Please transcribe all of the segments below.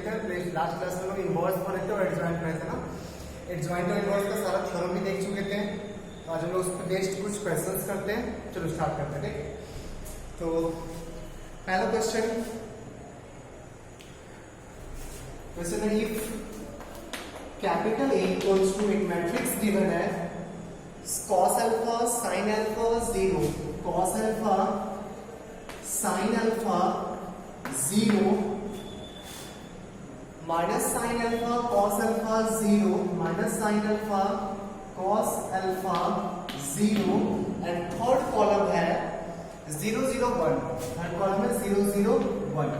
लेते हैं। Last class में लोग इनवर्स पढ़े थे और एडजॉइंट पढ़े थे ना। एडजॉइंट और इनवर्स का सारा थ्योरम भी देख चुके थे। तो आज हम लोग उस पर बेस्ड कुछ क्वेश्चंस करते हैं। चलो स्टार्ट करते हैं। ठीक, तो पहला क्वेश्चन है, if capital A equals to एक मैट्रिक्स गिवन है cos alpha sin alpha 0, cos alpha sin alpha 0 minus sin alpha cos alpha 0 minus sin alpha cos alpha 0 and third column है 0 0 1, थर्ड कॉलम है 0 0 1।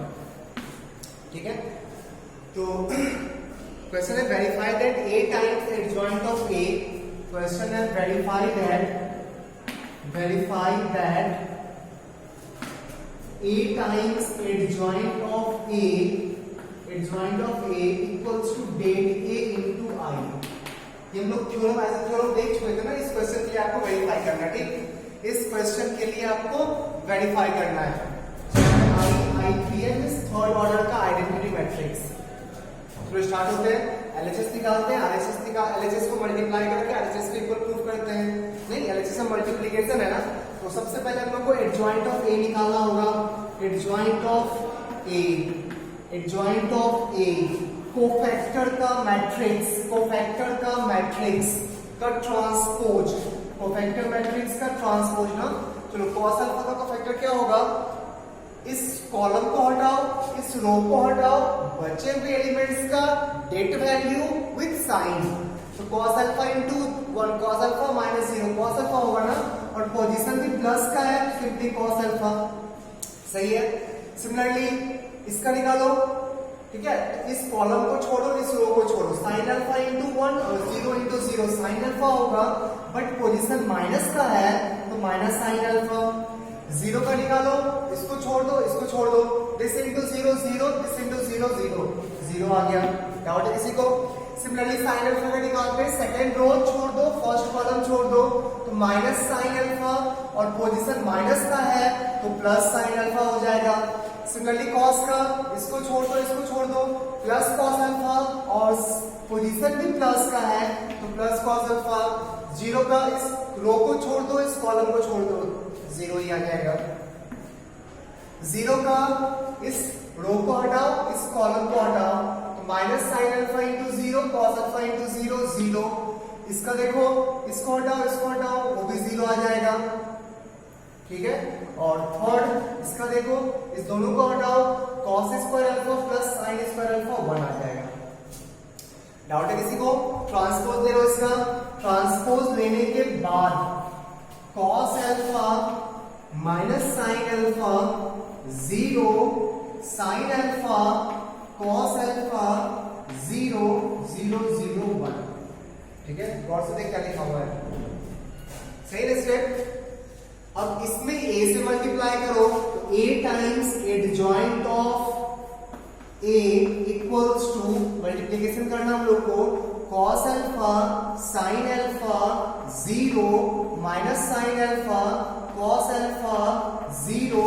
ठीक है, तो question है verify that A times adjoint of A। Question है verify that A times adjoint of A equals to det A into I। ये हम लोग थ्योरम एज थ्योरम देख चुके थे ना। इस क्वेश्चन के लिए आपको वेरीफाई करना है। ठीक, इस क्वेश्चन के लिए आपको वेरीफाई करना है। IPM इज थर्ड ऑर्डर का आइडेंटिटी मैट्रिक्स। तो स्टार्ट होते हैं, LHS निकालते हैं। LHS को मल्टीप्लाई करके LHS को इक्वल प्रूफ करते हैं। नहीं, LHS में मल्टीप्लिकेशन है ना, तो सबसे पहले हम लोग को एडजॉइंट ऑफ A निकालना होगा। एडजॉइंट ऑफ A कोफैक्टर का मैट्रिक्स का ट्रांसपोज, कोफैक्टर मैट्रिक्स का ट्रांसपोज ना। चलो, cos अल्फा का कोफैक्टर क्या होगा? इस कॉलम को हटाओ, इस रो को हटाओ, बचे हुए एलिमेंट्स का डेट वैल्यू विद साइन। तो cos alpha into 1, cos alpha minus 0, cos alpha होगा ना, और पोजीशन भी प्लस का है, सिंपली cos अल्फा। सही है। सिमिलरली इसका निकालो। ठीक है, इस कॉलम को छोड़ो, इस रो को छोड़ो। sin अल्फा इंटू 1 और 0 इंटू 0 sin अल्फा होगा, बट पोजीशन माइनस का है तो माइनस sin अल्फा। 0 का निकालो, इसको छोड़ दो, इसको छोड़ दो। दिस इंटू 0 0, दिस इंटू 0 0, 0 आ गया। डाउट है किसी को? सिमिलरली sin अल्फा का निकालते हैं। सेकंड रो छोड़ दो, फर्स्ट कॉलम छोड़ दो, तो माइनस sin अल्फा और पोजीशन माइनस का है तो प्लस sin अल्फा हो जाएगा। सिमिलरली cos का, इसको छोड़ दो, इसको छोड़ दो, प्लस cos अल्फा और पोजीशन भी प्लस का है तो प्लस cos अल्फा। 0 का, इस रो को छोड़ दो, इस कॉलम को छोड़ दो, 0 ही आ जाएगा। 0 का, इस रो को हटाओ, इस कॉलम को हटाओ, तो minus sin alpha into 0, cos alpha into 0 0। इसका देखो, इसको हटाओ, इसको हटाओ, वो भी 0 आ जाएगा। ठीक है, और थर्ड इसका देखो, इस दोनों को हटाओ, cos square alpha plus sin square alpha 1 आ जाएगा। डाउट है किसी को? ट्रांसपोज ले लो इसका। ट्रांसपोज लेने के बाद cos alpha minus sin alpha 0, sin alpha cos alpha 0 0 0 1। ठीक है, गौर से देख क्या लिखा हुआ है। सही है स्टेप। अब इसमें A से मल्टीप्लाई करो, तो A times adjoint of A equals to, multiplication करना हम लोग को, cos alpha sin alpha 0 minus sin alpha cos alpha 0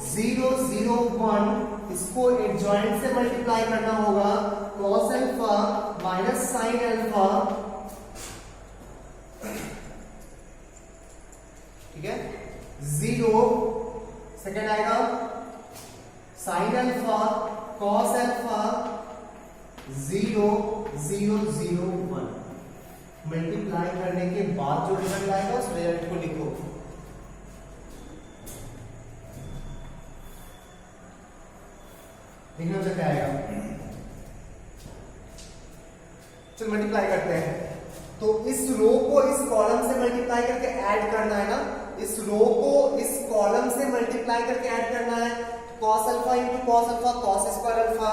0 0 1। इसको एडजॉइंट से मल्टीप्लाई करना होगा। cos alpha minus sin alpha, ठीक है, 0। सेकेंड आएगा sin alpha cos alpha 0 0 0 1। Multiply करने के बाद जो रिजल्ट आएगा उस रिजल्ट को लिखो। देखना क्या आएगा। चलो मल्टीप्लाई करते हैं। तो इस रो को इस कॉलम से मल्टीप्लाई करके ऐड करना है ना, इस रो को इस कॉलम से मल्टीप्लाई करके ऐड करना है। cos alpha into cos alpha cos square alpha.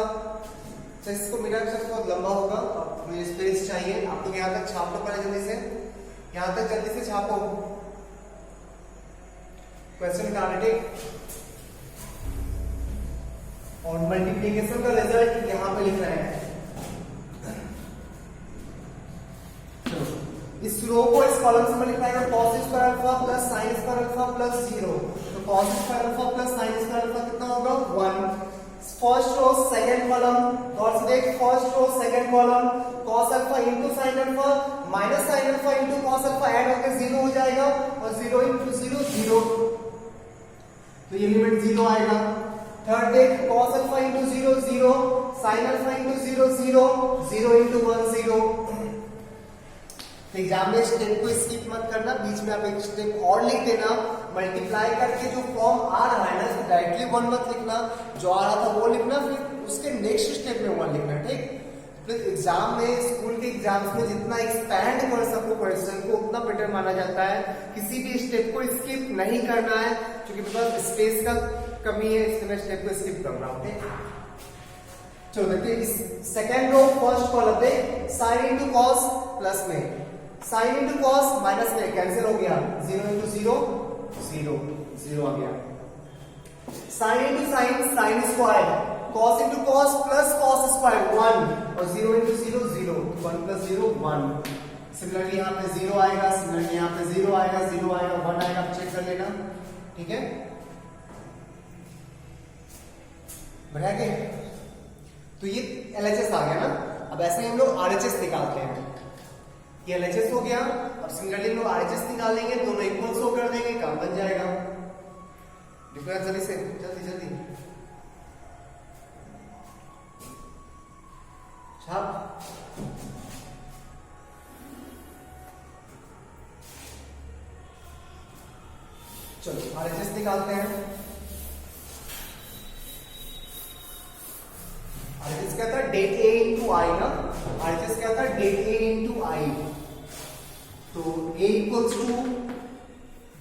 तो इसको मिला कर बहुत लंबा होगा, मुझे स्पेस चाहिए। आप लोग यहाँ तक छाप लो पहले जल्दी से, यहाँ तक जल्दी से छापो। क्वेश्चन निकालना। ठीक, और मल्टीप्लिकेशन का रिजल्ट यहाँ पे लिख रहे हैं। इस रो को इस कॉलम से मल्टीप्लाई करो, cos square alpha plus sin square alpha plus 0, तो cos square alpha plus sin square alpha कितना होगा? 1। फर्स्ट रो सेकंड कॉलम, गौर से देख, first row second column, cos alpha into sin alpha minus sin alpha into cos alpha add होकर 0 हो जाएगा, और 0 इनटू 0 0, तो ये लिमिट 0 आएगा। थर्ड देख, cos alpha into 0 0, sin alpha into 0 0, 0 into 1 0। तो एग्जाम में स्टेप को स्किप मत करना, बीच में आप एक स्टेप और लिख देना, मल्टीप्लाई करके जो फॉर्म आ रहा है ना इसको डायरेक्टली 1 मत लिखना, जो आ रहा था वो लिखना, फिर उसके नेक्स्ट स्टेप में 1 लिखना, ठीक। फिर एग्जाम में, स्कूल के एग्जाम्स में जितना एक्सपैंड कर सको क्वेश्चन को उतना बेटर माना जाता है, किसी भी स्टेप को स्किप नहीं करना है, क्योंकि बिकॉज स्पेस का कमी है, इसलिए मैं स्टेप को स्किप कर रहा हूँ, ठीक। चलो देखिए इस सेकेंड रो फर्स्ट कॉलम पे साइन इंटू कॉस प्लस में, साइन इंटू कॉस माइनस में कैंसिल हो गया, 0 इंटू 0 0 0 आ गया, sine into sine sine square, cos into cos plus cos square 1, और 0 इंटू 0 0, 1 प्लस 0 1। सिमिलरली यहाँ पे 0 आएगा, सिमिलरली यहाँ पे 0 आएगा, 0 आएगा, 1 आएगा, आप चेक कर लेना, ठीक है। बढ़िया के तो ये LHS आ गया ना। अब ऐसे हम लोग RHS निकालते हैं, ये LHS हो गया। अब सिमिलरली हम लोग RHS निकालेंगे, दोनों इक्वल शो कर देंगे, काम बन जाएगा। डिफरेंस जल्दी से, जल्दी जल्दी छाप। चलो RHS निकालते हैं। RHS क्या था, डेट A इंटू आई ना, RHS क्या था, डेट A इंटू आई। तो A equals to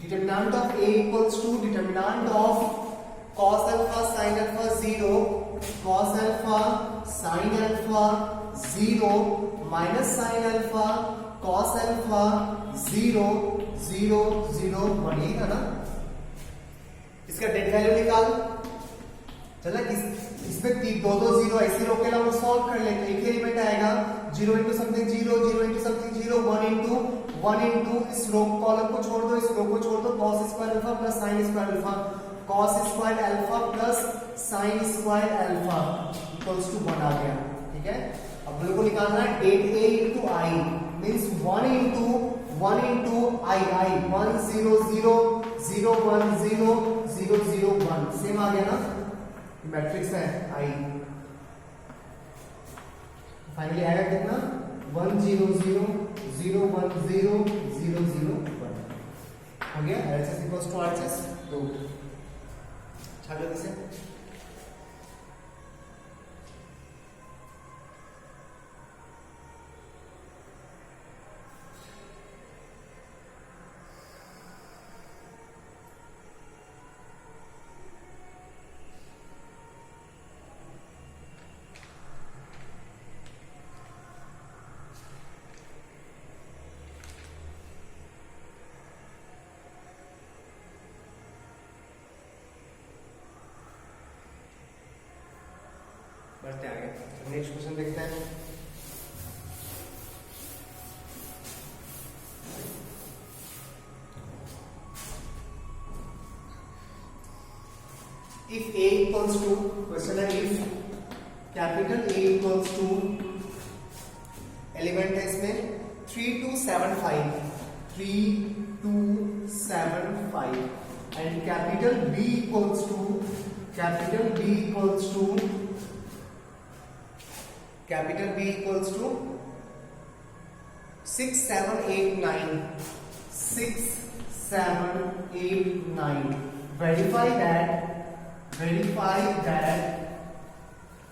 determinant of A equals to determinant of cos alpha sin alpha 0, cos alpha sin alpha 0 minus sin alpha cos alpha 0 0 0 1, ये था ना। इसका date value निकाल, चला इसमें 2 2 0 ऐसे रोके ला, वो सॉल्व कर लेते हैं। एक एलिमेंट आएगा 0 into something 0, 0 into something 0, 1 into इस रो कॉलम को छोड़ दो, इस रो को छोड़ दो, cos square alpha plus sin square alpha, cos square alpha plus sin square alpha equals to 1 आ गया, ठीक है। अब हम लोग को निकालना है det A into I, means 1 into I, 1 0 0 0 1 0 0 0 1, same आ गया ना, मैट्रिक्स है आई। फाइनली आएगा कितना, 1 0 0 0 1 0 0 0 1 हो गया। RHS इक्वल्स टू RHS 2, छाप जल्दी से। बढ़ते आगे, नेक्स्ट क्वेश्चन देखते हैं। If A equals to, question है if capital A equals to, element है इसमें 3 2 7 5, 3 2 7 5, and capital B equals to, capital B equals to 6 7 8 9, 6 7 8 9। Verify that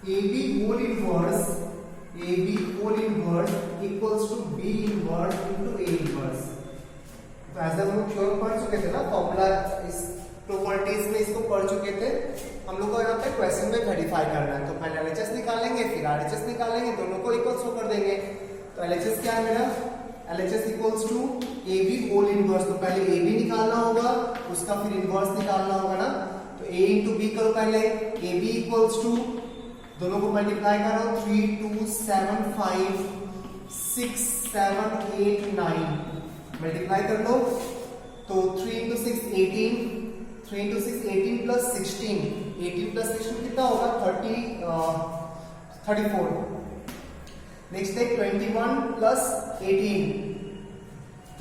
AB whole inverse equals to B inverse into A inverse। तो ऐसा हम लोग क्यों पढ़ चुके थे ना, फॉर्मूला इस प्रॉपर्टीज में इसको पढ़ चुके थे। हम लोग को यहाँ पे क्वेश्चन में वेरीफाई करना है, तो पहले LHS निकालेंगे, फिर RHS निकालेंगे, दोनों को इक्वल शो कर देंगे। तो LHS क्या है मेरा, LHS equals to AB whole inverse, तो पहले AB निकालना होगा, उसका फिर इनवर्स निकालना होगा ना। तो A इंटू B करो पहले, AB इक्वल्स टू, दोनों को मल्टीप्लाई करो, 3 2 7 5 6 7 8 9, मल्टीप्लाई कर लो। तो 3 इंटू 6 18, 3 इंटू 6 18 प्लस 16 18 प्लस 16 कितना होगा 34। नेक्स्ट है 21 प्लस 18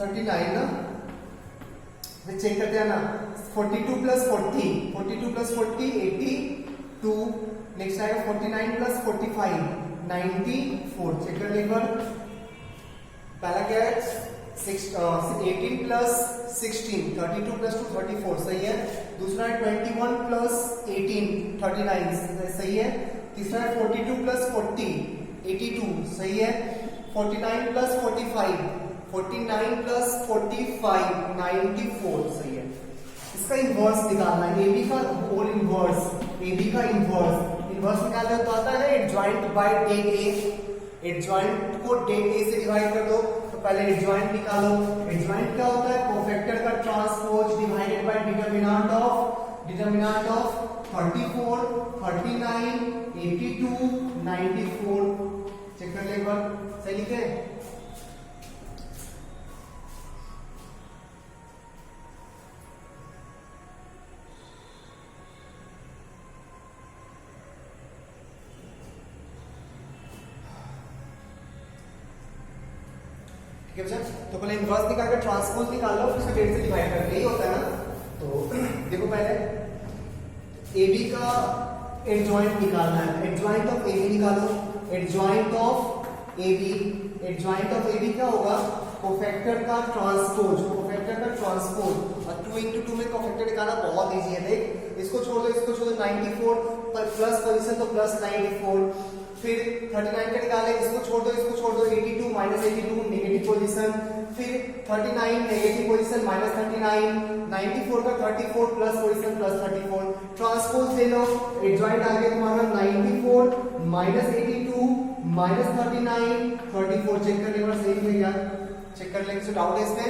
39 ना, चेक करते हैं ना। 42 प्लस 40 42 प्लस 40 82। नेक्स्ट आएगा 49 प्लस 45 94। चेक कर ले एक बार। पहला क्या है 18 प्लस 16 32 प्लस 2 34 सही है। दूसरा है 21 प्लस 18 39 सही है। तीसरा है 42 प्लस 40 82 सही है। 49 प्लस 45 49 प्लस 45 94 सही है। इसका इन्वर्स निकालना है, AB का होल इन्वर्स, AB का इन्वर्स निकालना तो आता है ना एडजॉइंट बाय डेट ए। एडजॉइंट को डेट ए से डिवाइड कर दो, तो पहले एडजॉइंट निकालो। एडजॉइंट क्या होता है कोफैक्टर का transpose divided by determinant of 34 39 82 94। Check कर ले एक बार, सही लिखे। ठीक है बच्चा, तो पहले इनवर्स निकाल कर ट्रांसपोज निकाल लो, फिर डेट से डिवाइड कर, यही होता है ना। तो देखो पहले AB का एडजॉइंट निकालना है, एडजॉइंट ऑफ AB निकालो। एडजॉइंट ऑफ AB क्या होगा कोफैक्टर का ट्रांसपोज, कोफैक्टर का ट्रांसपोज। और 2 into 2 में कोफैक्टर निकालना बहुत इजी है। देख इसको छोड़ दो, इसको छोड़ दो, 94 पर प्लस पोजीशन तो प्लस 94। फिर 39 का निकाले, इसको छोड़ दो, 82 माइनस 82 नेगेटिव पोजीशन। फिर 39 नेगेटिव पोजीशन माइनस 39। 94 का 34 प्लस पोजीशन प्लस 34। ट्रांसपोज ले लो, एडजॉइंट आ गया तुम्हारा 94 माइनस 82 माइनस 39 34। चेक कर ले सही है क्या, चेक कर ले। किसी डाउट है इसमें,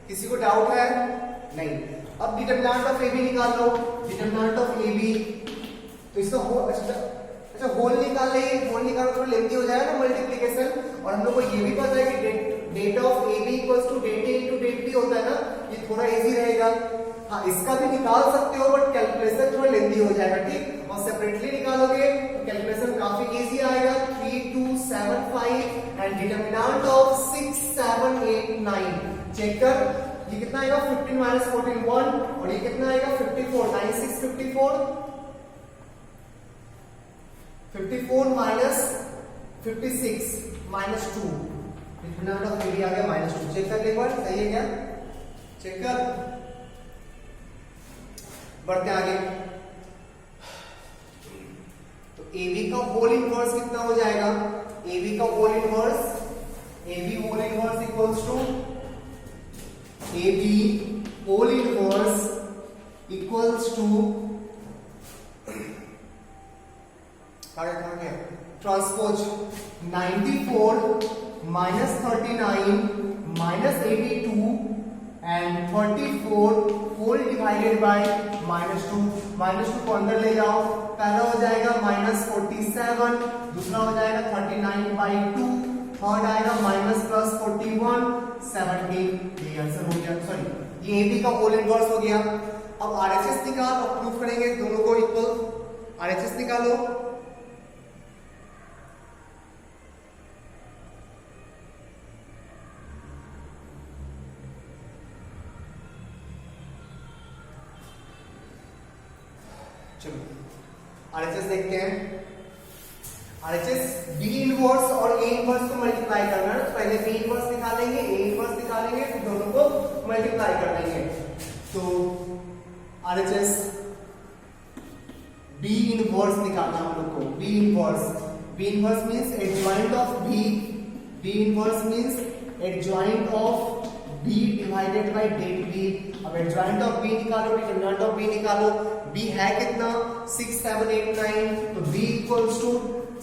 किसी को डाउट है नहीं। अब डिटरमिनेंट ऑफ AB निकाल लो। डिटरमिनेंट ऑफ AB तो इसका अच्छा होल निकाल ले, होल निकालो थोड़ा लेंथी हो जाएगा ना मल्टीप्लिकेशन। और हम लोग को ये भी पता है कि det of AB equals to det A into det B होता है ना, ये थोड़ा इजी रहेगा। हाँ इसका भी निकाल सकते हो, बट कैलकुलेशन थोड़ा लेंथी हो जाएगा, ठीक। और सेपरेटली निकालोगे तो कैलकुलेशन काफी इजी आएगा। 3275 एंड डिटरमिनेंट ऑफ 6789। चेक कर, ये कितना आएगा 15 माइनस 14 1, और ये कितना आएगा 54 54 minus 56 minus 2। Determinant of AB आ गया -2। चेक कर एक बार, सही है क्या, चेक कर। बढ़ते आगे, तो AB का होल इनवर्स कितना हो जाएगा। AB का whole inverse, AB whole inverse equals to AB whole inverse equals to transpose 94 minus 39 minus 82 and 34 whole divided by -2। -2 को अंदर ले जाओ, पहला हो जाएगा -47, दूसरा हो जाएगा 39/2, थर्ड आएगा माइनस प्लस 41 17। ये आंसर हो गया, सॉरी ये AB का होल इनवर्स हो गया। अब RHS निकाल और प्रूफ करेंगे दोनों को इक्वल। RHS निकालो, चलो RHS देखते हैं। RHS B इनवर्स और A इनवर्स को मल्टीप्लाई करना है, पहले B इनवर्स निकालेंगे, A इनवर्स निकालेंगे, फिर दोनों को मल्टीप्लाई कर देंगे। तो RHS B इनवर्स निकालना हम लोग को। B inverse means adjoint of B। B inverse means adjoint of B divided by det B। अब एडजॉइंट ऑफ B निकालो, डिटरमिनेंट ऑफ B निकालो। B है कितना 6789, तो B इक्वल्स टू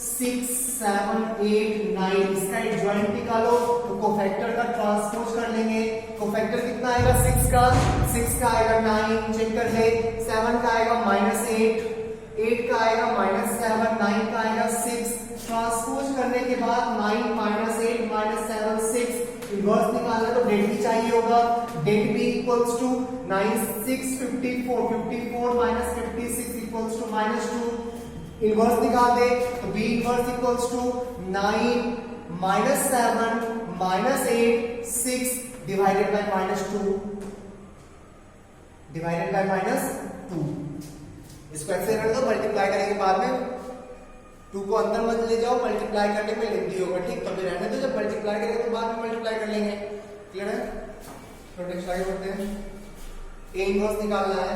6789। इसका एडजॉइंट निकालो, तो कोफैक्टर का ट्रांसपोज कर लेंगे। कोफैक्टर कितना आएगा 6 का आएगा 9। चेक कर ले, 7 का आएगा -8, 8 का आएगा -7, 9 का आएगा 6। ट्रांसपोज करने के बाद 9 -8 -7 6, इनवर्स निकालना है तो डेट बी चाहिए होगा, det B equals to 9654, 54 minus 56 equals to -2, inverse निकाल दे तो B inverse equals to 9 minus 7 minus 8 6 divided by -2 divided by -2। इसको ऐसे रख दो, मल्टीप्लाई करेंगे बाद में, 2 को अंदर मत ले जाओ, मल्टीप्लाई करने में लेंथी होगा, ठीक, तभी रहने दो, जब मल्टीप्लाई करेंगे तो बाद में मल्टीप्लाई कर लेंगे, क्लियर है। तो नेक्स्ट आगे बढ़ते हैं, ए इनवर्स निकालना है,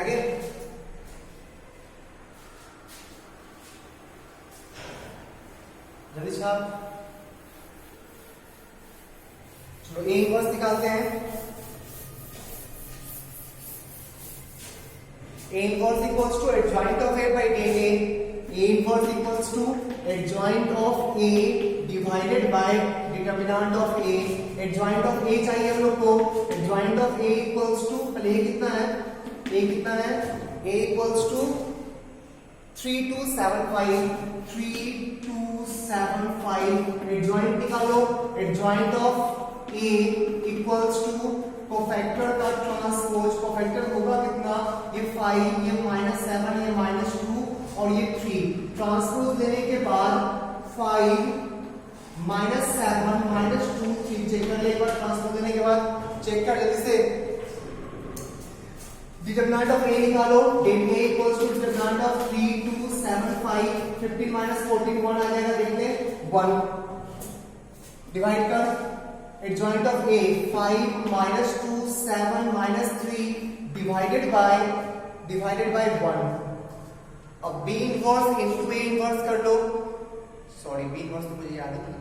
आगे जल्दी छाप, चलो ए इनवर्स निकालते हैं। A inverse equals to adjoint of A by tan A. A inverse equals to adjoint of A divided by determinant of A. Adjoint of A चाहिए हम लोग को, adjoint of A equals to, पहले A कितना है, A कितना है, A equals to 3275, 3275, adjoint निकालो, adjoint of A equals to cofactor का ट्रांसपोज, कोफैक्टर होगा कितना, ये 5, ये -7, ये -2 और ये 3, ट्रांसपोज देने के बाद 5 -7 -2 3 चेक कर ले एक बार, ट्रांसपोज देने के बाद चेक कर जल्दी से, डिटरमिनेंट ऑफ ए निकालो, det A equals to determinant of 3275, 15 - 14 1 आ जाएगा, देखते 1 डिवाइड कर, adjoint of A 5 -2 7 -3 divided by 1। अब B inverse into A inverse कर लो, सॉरी B इनवर्स तो मुझे याद नहीं,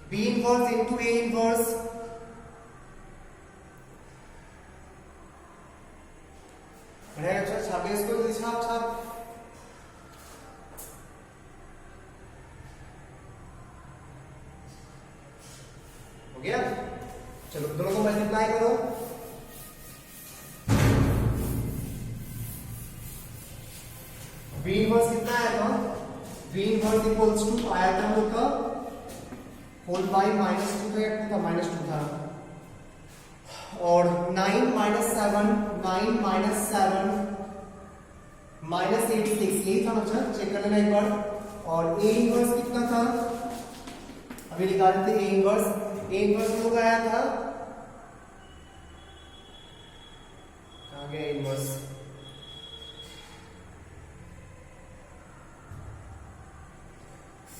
B inverse into A inverse, बढ़िया, अच्छा छापे इसको, छाप छाप, गया, चलो दोनों को मल्टीप्लाई करो, बी इनवर्स कितना आएगा, बी इनवर्स इक्वल्स टू आया था हम लोग का होल बाय -2 था, -2 था, और 9 - 7 -8 6 यही था बच्चा, चेक कर लेना एक बार। और ए इनवर्स कितना था, अभी निकाल देते ए इनवर्स, ए इनवर्स लोग आया था, कहां गया इनवर्स,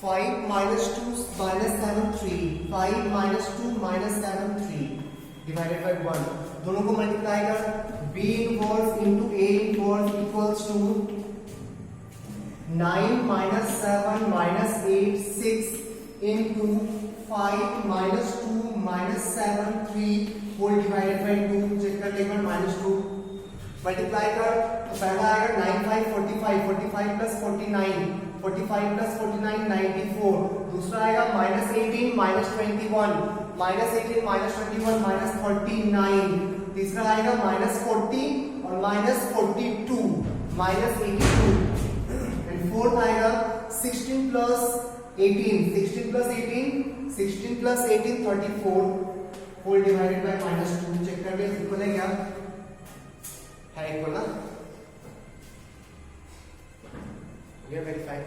-2 -7 3, 5 -2 -7 3 डिवाइडेड बाय 1, दोनों को मल्टीप्लाई कर, B inverse into A inverse equals to 9 -7 -8 6 into 5 -2 -7 3 whole divided by 2, check कर लेकर -2 मल्टीप्लाई कर, तो पहला आएगा 9 5 45, 45 प्लस 49, 45 प्लस 49 94, दूसरा आएगा -18 -21, -18 -21 -39, तीसरा आएगा -40 और -42 -82, एंड फोर्थ आएगा 16 plus 18 34 whole divided by -2, check कर ले इक्वल है क्या, है इक्वल ना, ये वेरीफाई।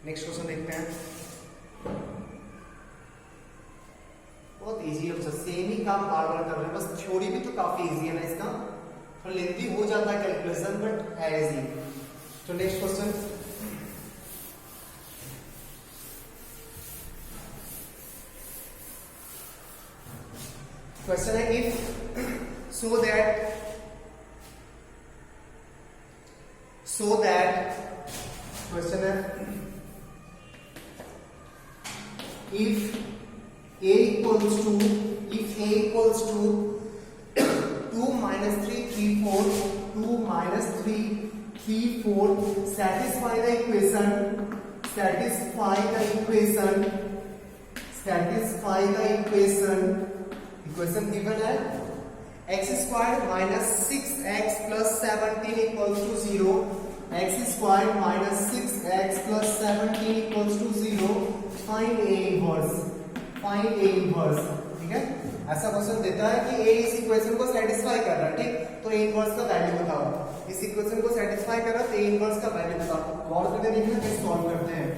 नेक्स्ट क्वेश्चन देखते हैं, बहुत इजी है, सेम ही काम बार बार कर रहे हैं, बस थ्योरी भी तो काफी इजी है ना, इसका थोड़ा लेंथी हो जाता है कैलकुलेशन, बट है इजी। तो नेक्स्ट क्वेश्चन, क्वेश्चन है इफ so that क्वेश्चन है if a equals to 2 minus 3 3 4 2 minus 3 3 4 satisfy the equation satisfy the equation given है x square minus 6x plus 17 equals to 0, x square minus 6x plus 17 equals to 0, find a inverse. ठीक है, ऐसा question देता है कि a इस equation को satisfy कर रहा है, ठीक, तो a इनवर्स का वैल्यू बताओ। इस इक्वेशन को सेटिस्फाई कर रहा है तो a इनवर्स का वैल्यू बताओ। गौर करके देखिए कैसे सॉल्व करते हैं।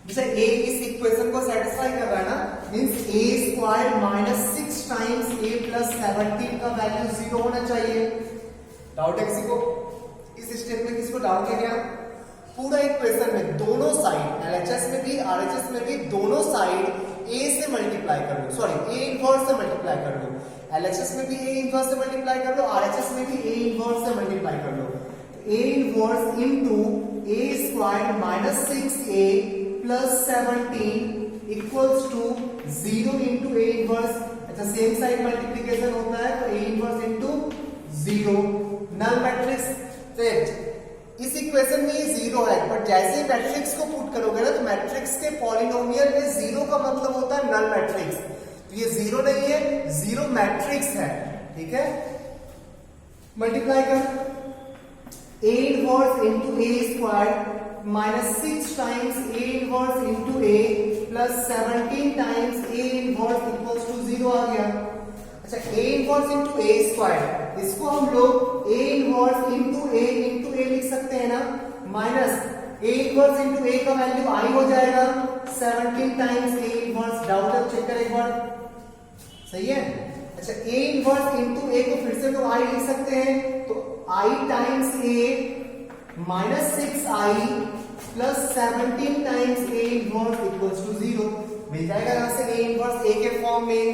जैसे a इस इक्वेशन को सेटिस्फाई कर रहा है ना, means a square minus 6 times a plus 17 का वैल्यू 0 होना चाहिए। डाउट है किसी को? इस स्टेप में किसी को डाउट है क्या? पूरा इक्वेशन में दोनों साइड LHS में भी RHS में भी दोनों साइड a से मल्टीप्लाई कर लो, सॉरी a इनवर्स से मल्टीप्लाई कर लो। LHS में भी a इनवर्स से मल्टीप्लाई कर लो, RHS में भी a इनवर्स से मल्टीप्लाई कर लो। a inverse into a square minus 6a plus 17 equals to 0 into a inverse. अच्छा, सेम साइड मल्टीप्लिकेशन होता है तो a inverse into 0, null matrix set. इस इक्वेशन में ये 0 है, बट जैसे ही मैट्रिक्स को पुट करोगे ना तो मैट्रिक्स के पॉलिनोमियल में 0 का मतलब होता है नल मैट्रिक्स। तो ये 0 नहीं है, 0 मैट्रिक्स है। ठीक है, मल्टीप्लाई कर a inverse into a square minus 6 times a inverse into a plus 17 times a inverse equals to 0 आ गया। अच्छा, a inverse into a square, इसको हम लोग a इनवर्स इनटू a लिख सकते हैं ना, minus a inverse into a का वैल्यू i हो जाएगा 17 टाइम्स a इनवर्स। डाउट है चेक करें एक बार, सही है। अच्छा, a इनवर्स इनटू a को फिर से तो i लिख सकते हैं, तो i times a minus 6i plus 17 times a inverse equals to 0 मिल जाएगा यहां से a इनवर्स a के फॉर्म में।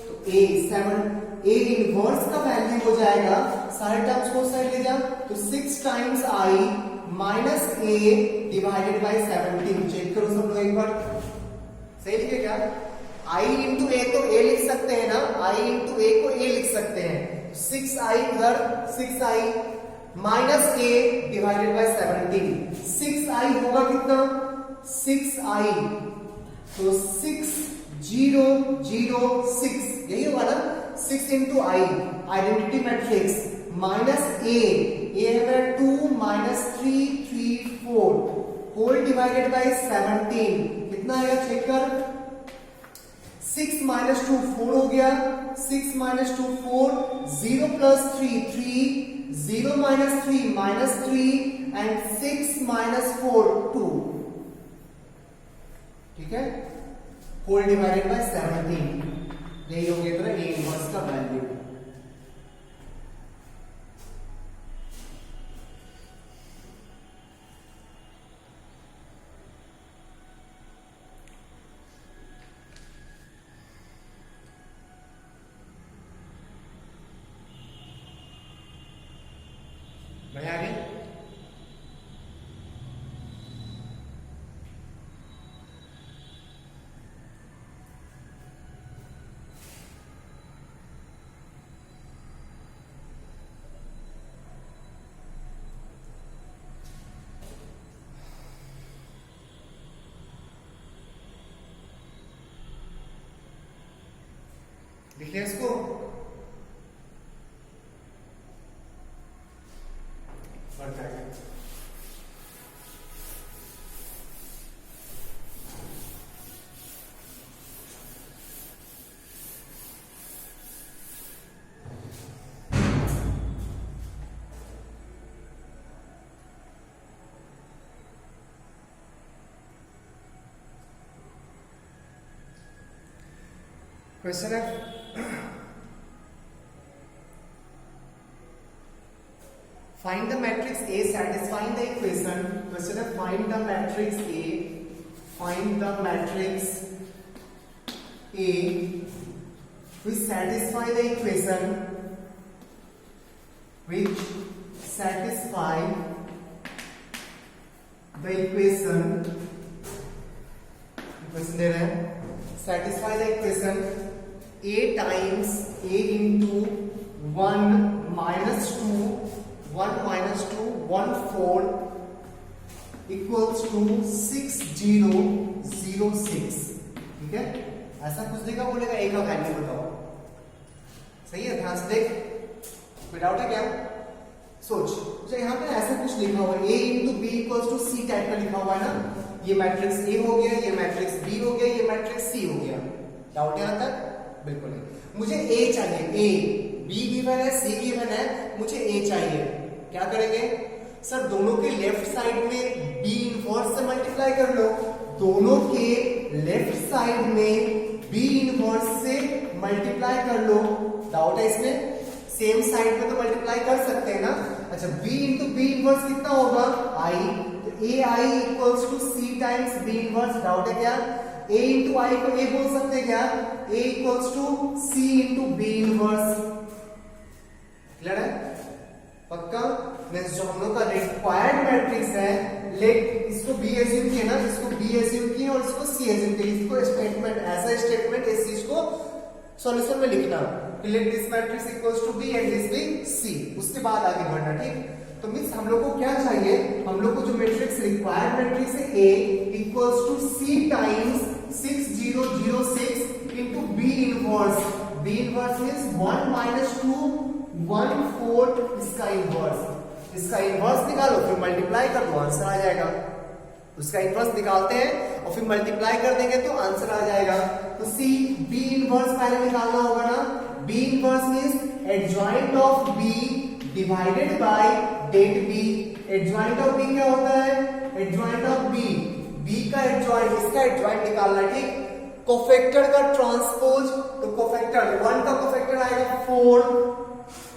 तो a इनवर्स का वैल्यू हो जाएगा, सारे टर्म्स को साइड ले जा, तो 6 times i minus a divided by 17। Check करो सब लोग एक बार, सही लिखे क्या? i इंटू a तो a लिख सकते हैं ना, i इंटू a को a लिख सकते हैं। 6i इधर 6i minus a divided by 17, 6i होगा कितना? 6i, तो 6 0 0 6 यही होगा ना, 6 into i identity matrix minus a है मेरा 2 माइनस 3 3 4 होल डिवाइडेड बाय 17 कितना आएगा चेक कर। 6 माइनस 2 4 हो गया, 6 minus 2 4, 0 plus 3 3, 0 minus 3 minus 3 and 6 minus 4 2। ठीक है, होल डिवाइडेड बाय 17, यही हो गया तेरा a इनवर्स का वैल्यू। बढ़िया आगे। लिख लिया इसको, क्वेश्चन है find the matrix A satisfying the equation। Question है find the matrix A, find the matrix A which satisfy the equation, which satisfy the equation दे रहे हैं, satisfy the equation A times A into 1 minus 2 1 minus 2 1 4 equals to 6006, ठीक है। ऐसा कुछ देगा, बोलेगा ए का वैल्यू बताओ, सही है, ध्यान से देख, कोई डाउट है क्या? सोच, तो यहाँ पे ऐसा कुछ लिखा हुआ है, a into B equals to C type का लिखा हुआ है ना, ये मैट्रिक्स ए हो गया, ये मैट्रिक्स बी हो गया, ये मैट्रिक्स सी हो गया। डाउट यहाँ तक? बिल्कुल नहीं। मुझे ए चाहिए, ए, बी गिवन है, सी गिवन है, मुझे ए चाहिए। क्या करेंगे सर? दोनों के लेफ्ट साइड में बी इनवर्स से मल्टीप्लाई कर लो, दोनों के लेफ्ट साइड में बी इनवर्स से मल्टीप्लाई कर लो। डाउट है इसमें? सेम साइड पे तो मल्टीप्लाई कर सकते हैं ना। अच्छा, बी इंटू बी इनवर्स कितना होगा? आई, तो A I equals to C times B inverse. Doubt है क्या? ए इंटू आई को ए बोल सकते हैं क्या? A equals to C into B inverse. Clear है? पक्का? मींस जो हम लोग का रिक्वायर्ड मैट्रिक्स है, लेट इसको बी एज्यूम किया ना, इसको बी एज्यूम किया और इसको सी एज्यूम किया, इसको स्टेटमेंट, ऐसा स्टेटमेंट इस चीज को सॉल्यूशन में लिखना, let this matrix equals to B and this B C, उसके बाद आगे बढ़ना, ठीक। तो मींस हम लोग को क्या चाहिए? हम लोग को जो मैट्रिक्स रिक्वायर्ड मैट्रिक्स है A equals to C times 6006 into B inverse. B inverse means 1 - 2 1/4 इसका इनवर्स। इसका इनवर्स निकालो, फिर मल्टीप्लाई कर दो, आंसर आ जाएगा। उसका इनवर्स निकालते हैं और फिर मल्टीप्लाई कर देंगे तो आंसर आ जाएगा। तो सी बी इनवर्स पहले निकालना होगा ना। B inverse means adjoint of B divided by det B. Adjoint of B क्या होता है? एडजॉइंट ऑफ बी, बी का एडजॉइंट, इसका एडजॉइंट निकालना, ठीक। कोफैक्टर का ट्रांसपोज, तो कोफैक्टर 1 का कोफैक्टर आएगा 4,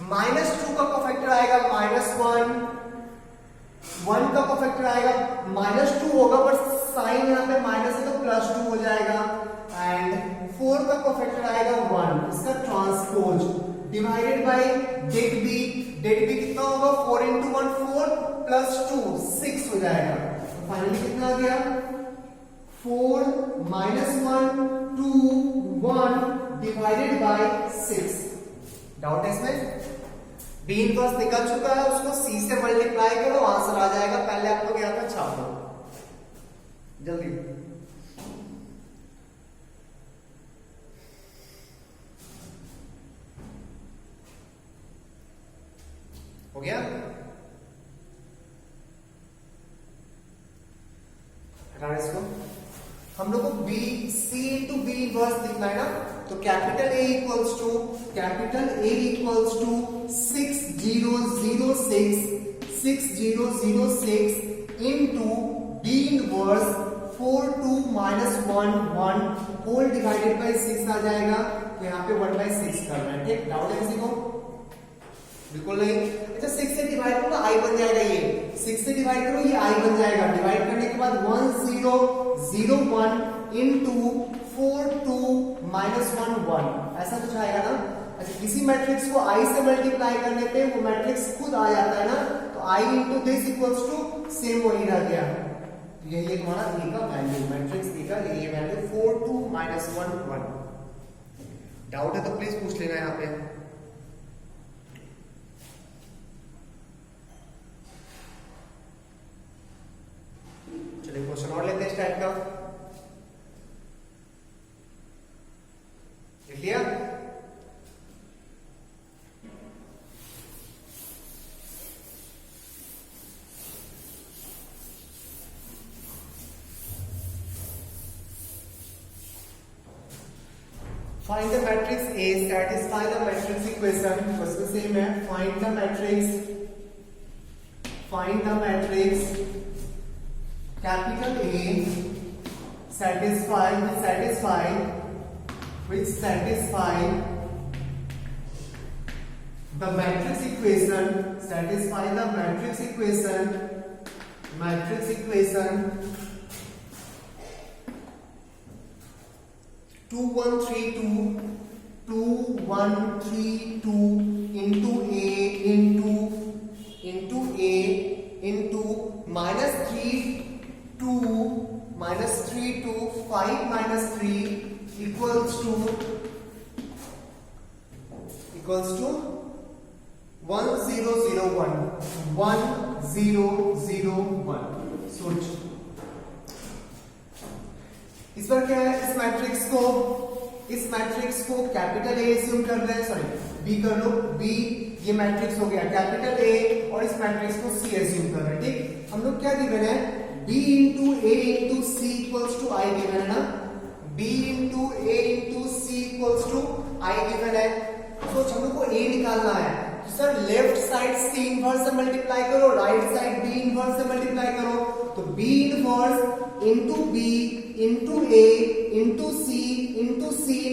-2 का कोफैक्टर आएगा -1, 1 का कोफैक्टर आएगा -2 होगा, बट साइन यहाँ पे माइनस है तो +2 हो जाएगा, एंड 4 का कोफैक्टर आएगा 1, इसका transpose divided by det B. Det B कितना होगा? 4 × 1 4 +2 6 हो जाएगा। तो फाइनली कितना आ गया? 4 - 1 2 1 डिवाइडेड बाय 6। डाउट है इसमें? बी इनवर्स निकल चुका है, उसको सी से मल्टीप्लाई करो, आंसर आ जाएगा। पहले आप लोग यहाँ पे छाप दो जल्दी। हो गया? हटाना इसको। हम लोग को B C into B inverse लिखना है ना, तो capital A equals to 6006 into B inverse 42 - 1 1 whole divided by 6 आ जाएगा। तो यहाँ पे 1/6 करना है, ठीक। डाउट है किसी को? बिल्कुल नहीं। अच्छा, 6 से डिवाइड करो, आई बन जाएगा, ये 6 से डिवाइड करो, ये आई बन जाएगा। डिवाइड करने के बाद 1001 इंटू 42 - 1 1 ऐसा कुछ आएगा ना। अच्छा, किसी मैट्रिक्स को आई से मल्टीप्लाई करने पे वो मैट्रिक्स खुद आ जाता है ना, तो I into this equals to same वही रह गया। तो यही है तुम्हारा ए का वैल्यू, मैट्रिक्स ए का ये वैल्यू 42 - 1 1। डाउट है तो प्लीज पूछ लेना यहाँ पे। चलिए क्वेश्चन और लेते हैं इस टाइप का। लिख लिया? Find the matrix A, satisfy the matrix equation. Question same है। Find the matrix capital A satisfy the matrix equation, 2132 into A into -3 to 5 - 3 equals to 1001 1001। So good. इस बार क्या है, इस मैट्रिक्स को कैपिटल ए एज्यूम कर रहे हैं, sorry B कर लो, बी ये मैट्रिक्स हो गया कैपिटल ए, और इस मैट्रिक्स को सी एज्यूम कर रहे हैं। ठीक, हम लोग क्या गिवन है, B into A into C equals to I given है ना, B into A into C equals to I given है। सोच हम लोग को ए निकालना है, तो sir left side C inverse से मल्टीप्लाई करो, राइट साइड बी इनवर्स से मल्टीप्लाई करो, तो B inverse into B into A into C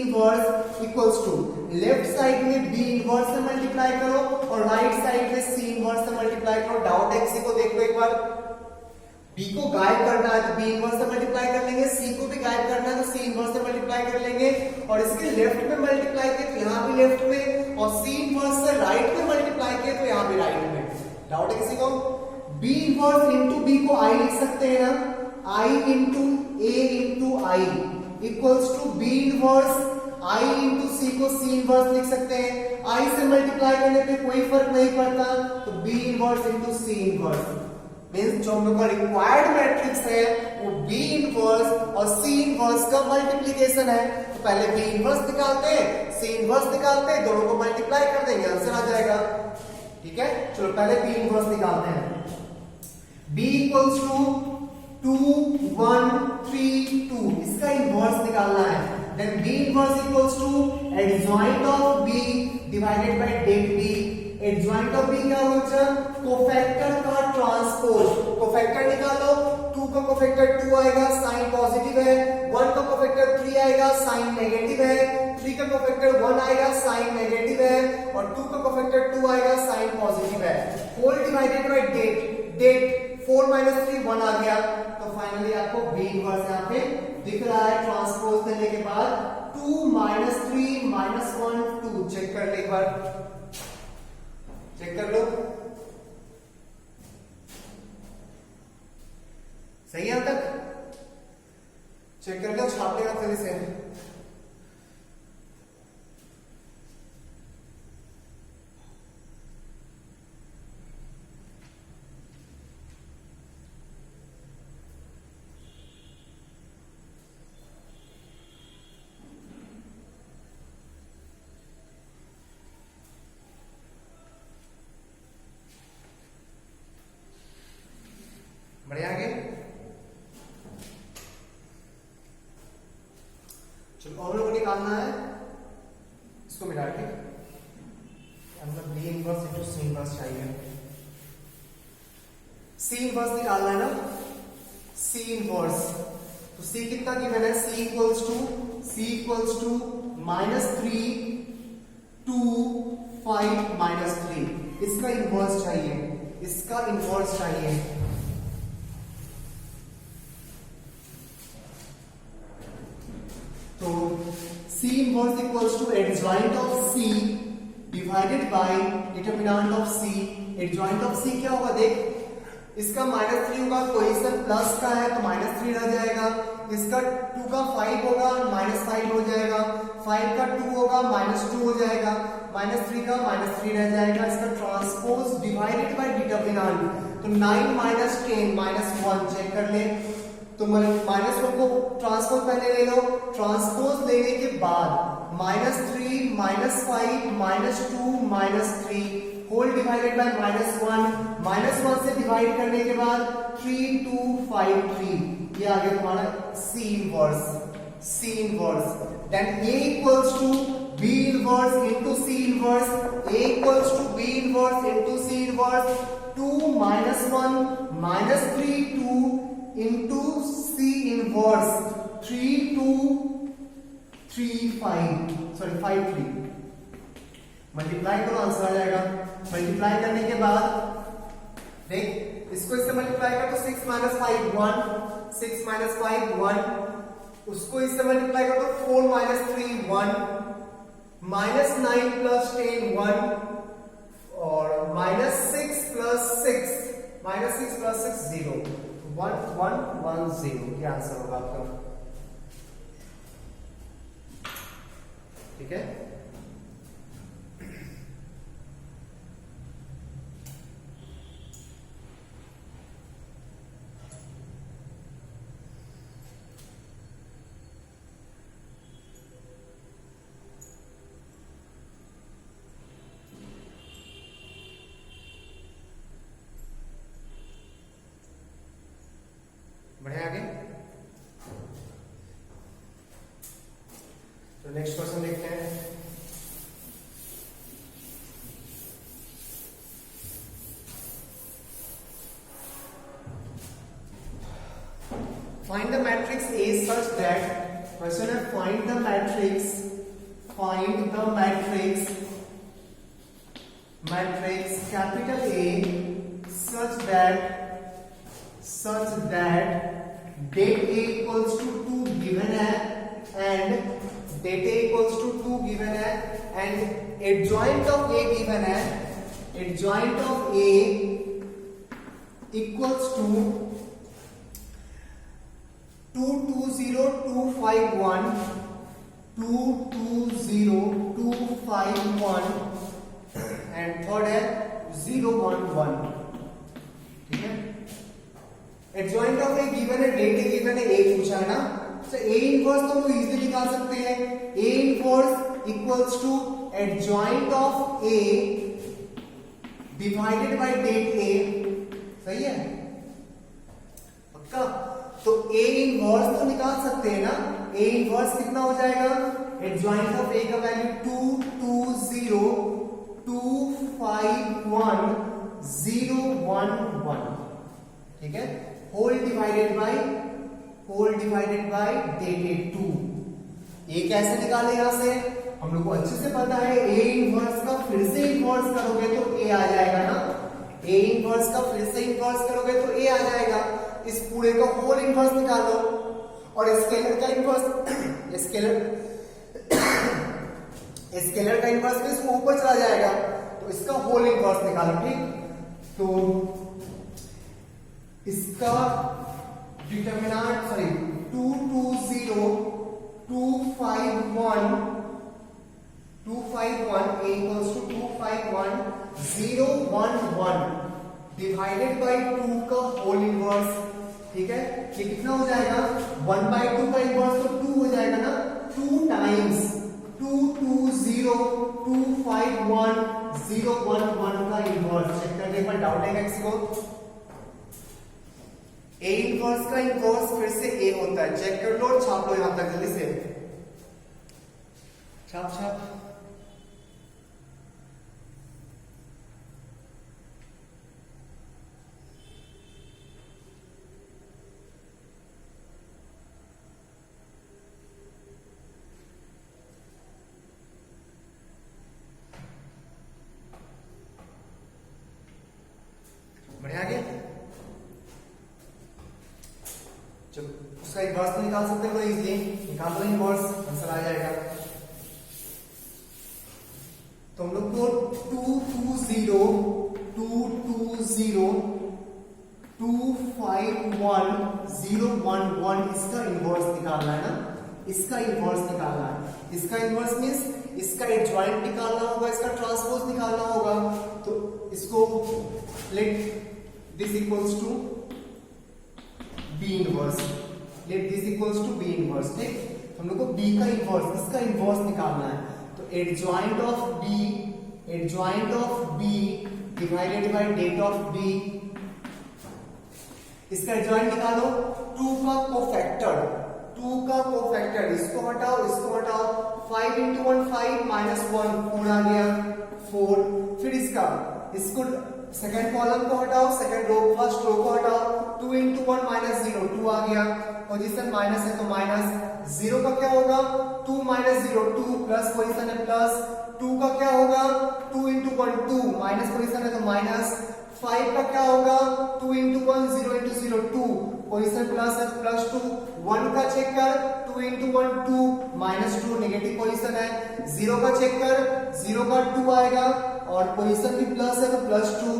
inverse equals to left side में बी इनवर्स से मल्टीप्लाई करो और राइट साइड में सी इनवर्स से मल्टीप्लाई करो। डाउट है किसी को, देख लो एक बार, बी को गायब करना है तो बी इनवर्स से मल्टीप्लाई कर लेंगे, सी को भी गायब करना है तो सी इनवर्स से मल्टीप्लाई कर लेंगे, और इसके लेफ्ट में मल्टीप्लाई किए तो यहाँ भी लेफ्ट में, और सी इनवर्स से राइट में मल्टीप्लाई किए तो यहाँ भी राइट में। डाउट है किसी को? बी इनवर्स इंटू बी को आई लिख सकते हैं ना, I into A into I equals to B inverse I into C को सी इनवर्स लिख सकते हैं। आई से मल्टीप्लाई करने पे कोई फर्क नहीं पड़ता, तो B inverse into C inverse means जो हम लोग का रिक्वायर्ड मैट्रिक्स है वो बी इनवर्स और सी इनवर्स का मल्टीप्लिकेशन है। तो पहले बी इनवर्स निकालते हैं, सी इनवर्स निकालते हैं, दोनों को मल्टीप्लाई कर देंगे, आंसर आ जाएगा। ठीक है, चलो पहले बी इनवर्स निकालते हैं। b इक्वल्स टू 2 1 3 2, इसका इनवर्स निकालना है। Then b inverse equals to adjoint of b divided by det b। Adjoint of b क्या होगा, कोफैक्टर का ट्रांसपोज। कोफैक्टर निकालो, 2 का कोफैक्टर 2 आएगा, साइन पॉजिटिव है, 1 का कोफैक्टर 3 आएगा, साइन नेगेटिव है, 3 का कोफैक्टर 1 आएगा, साइन नेगेटिव है, और 2 का कोफैक्टर 2 आएगा, साइन पॉजिटिव है। Whole divided by det 4 minus 3 1 आ गया, तो फाइनली आपको b इनवर्स यहाँ पे दिख रहा है। ट्रांसपोज करने के बाद 2 minus 3 minus 1 2, चेक कर ले एक बार, चेक कर लो, सही है यहां तक? चेक कर लो, छाप लेगा फिर से। बढ़िया आगे, चलो और लोगों को निकालना है, इसको मिला के मतलब B inverse into C inverse चाहिए। सी इनवर्स निकालना है ना, सी इनवर्स, तो सी कितना गिवन है, सी इक्वल्स टू -3 2 5 -3, इसका इनवर्स चाहिए, इसका इनवर्स चाहिए। तो C inverse equals to adjoint of C divided by determinant of C। Adjoint of C क्या होगा, देख इसका -3 होगा, कोएफिशिएंट प्लस का है तो -3 रह जाएगा, इसका 2 का 5 होगा -5 हो जाएगा, 5 का 2 होगा -2 हो जाएगा, -3 का -3 रह जाएगा, इसका ट्रांसपोज डिवाइडेड बाय डिटरमिनेंट, तो 9 -10 -1 चेक कर ले, तो -1 को ट्रांसपोज पहले ले लो, ट्रांसपोज लेने के बाद -3 -5 -2 -3 होल डिवाइडेड बाय -1 से डिवाइड करने के बाद 3 2 5 3, ये आ गया तुम्हारा C inverse. Then A equals to B inverse into C inverse, A equals to B inverse into C inverse, 2 -1 -3 2 into C inverse 3 2 3 5 sorry 5 3, multiply करो आंसर आ जाएगा। मल्टीप्लाई करने के बाद देख इसको इससे मल्टीप्लाई कर तो 6 - 5 1, 6 - 5 1, उसको इससे मल्टीप्लाई कर तो 4 - 3 1, -9 + 10 1, और -6 + 6 0, 1 1 1 0, क्या आंसर होगा आपका? ठीक है, तो नेक्स्ट क्वेश्चन देखते हैं। Find the matrix A such that, question है find the matrix capital A such that date A equals to 2 given है and date A equals to 2 given है and adjoint of A given है, adjoint of A equals to 220251 and third है 011। ठीक है, adjoint of A given है, date ए given है, ए पूछा है ना, तो ए इनवर्स तो हम लोग इजीली निकाल सकते हैं। A inverse equals to adjoint of A divided by det A. सही है पक्का? तो ए इनवर्स तो निकाल सकते हैं ना। ए इनवर्स कितना हो जाएगा, एडजॉइंट ऑफ ए का वैल्यू 220251,011। ठीक है, होल डिवाइडेड बाय डेटेड 2। ए कैसे निकाले यहां से, हम लोग को अच्छे से पता है। ए इनवर्स का फिर से इनवर्स करोगे तो ए आ जाएगा ना। ए इनवर्स का फिर से इनवर्स करोगे तो ए आ जाएगा। इस पूरे का होल इनवर्स निकालो और स्केलर का इनवर्स स्केलर का इनवर्स भी इसको ऊपर चला जाएगा, तो इसका होल इनवर्स निकालो। ठीक, तो इसका determinant 251 a equals to 251,011 divided by 2 का होल इनवर्स। ठीक है, ये कितना हो जाएगा, 1/2 का इनवर्स तो 2 हो जाएगा ना। 2 टाइम्स 22051,011 का इनवर्स। चेक करने पर डाउट है किसी को? ए इनवर्स का इनवर्स फिर से ए होता है। चेक कर लो और छाप लो यहां तक जल्दी से, छाप। बढ़िया गया। चलो उसका इनवर्स तो निकाल सकते हो इजीली, निकाल दो इनवर्स, आंसर आ जाएगा। तो हम लोग को 220,251,011 इसका इनवर्स निकालना है ना। इसका इनवर्स निकालना है। इसका इनवर्स मींस इसका एडजॉइंट निकालना होगा, इसका ट्रांसपोज निकालना होगा। तो इसको let this equals to B inverse, let this equals to B inverse. ठीक, हम लोग को बी का इनवर्स, इसका इनवर्स निकालना है। तो adjoint of B divided by det of B, इसका एडजॉइंट निकालो। 2 का कोफैक्टर, इसको हटाओ, 5 into 1 5 minus 1 4 आ गया 4। फिर इसको सेकंड कॉलम को हटाओ, सेकंड रो फर्स्ट रो को हटाओ, 2 into 1 minus 0 2 आ गया। पोजीशन माइनस है तो माइनस, 0 का क्या होगा, 2 minus 0 2 प्लस पोजीशन है प्लस, 2 का क्या होगा, 2 into 1 2 माइनस पोजीशन है तो माइनस, 5 का क्या होगा, 2 into 1 0 into 0 2 पोजीशन प्लस है प्लस 2। 1 का चेक कर, 2 into 1 2 माइनस 2 नेगेटिव पोजीशन है। 0 का चेक कर, 0 का 2 आएगा और पोजीशन भी प्लस है तो प्लस 2।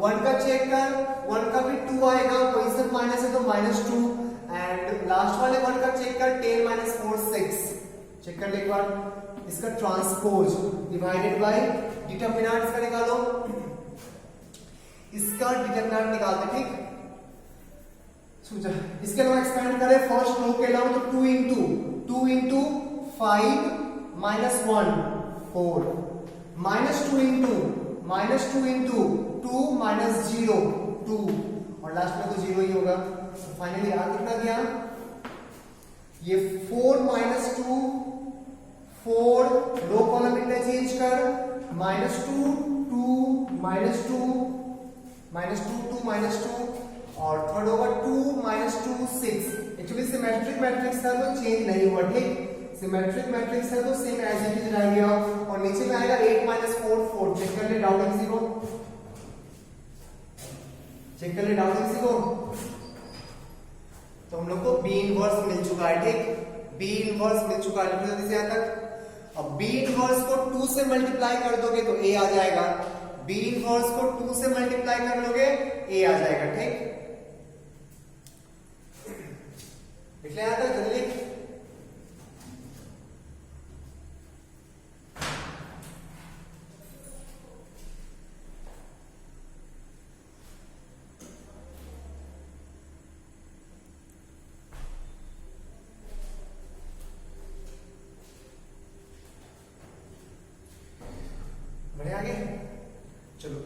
1 का चेक कर, 1 का भी 2 आएगा, पोजीशन माइनस है तो माइनस 2। एंड लास्ट वाले 1 का चेक कर, 10 minus 4 6। चेक कर ले एक बार। इसका ट्रांसपोज डिवाइडेड बाय डिटरमिनेंट इसका निकालो, इसका डिटरमिनेंट निकालते। ठीक, इसके अलावा एक्सपेंड करें फर्स्ट रो के अलावा तो 2 into 5 minus 1 4 minus 2 into 2 minus 0 2 और लास्ट में तो 0 ही होगा। फाइनली आ कितना गया, ये 4 minus 2 में चेंज कर, -2 2 -2 -2 2 -2 और थर्ड होगा 2 -2 6। एक्चुअली सिमेट्रिक मैट्रिक्स था तो चेंज नहीं हुआ, ठीक। सिमेट्रिक मैट्रिक्स है तो सेम एज इट इज रहेगा। और नीचे में आएगा 8 -4 4। चेक कर ले डाउटिंग जीरो, चेक कर ले डाउटिंग जीरो। तो हम लोग को बी इनवर्स मिल चुका है, ठीक। बी इनवर्स मिल चुका है जल्दी से यहां तक। अब बी इनवर्स को 2 से मल्टीप्लाई कर दोगे तो ए आ जाएगा। बी इनवर्स को 2 से मल्टीप्लाई कर लोगे ए आ जाएगा, ठीक। लिख ले यहां तक जल्दी। बढ़िया आगे चलो।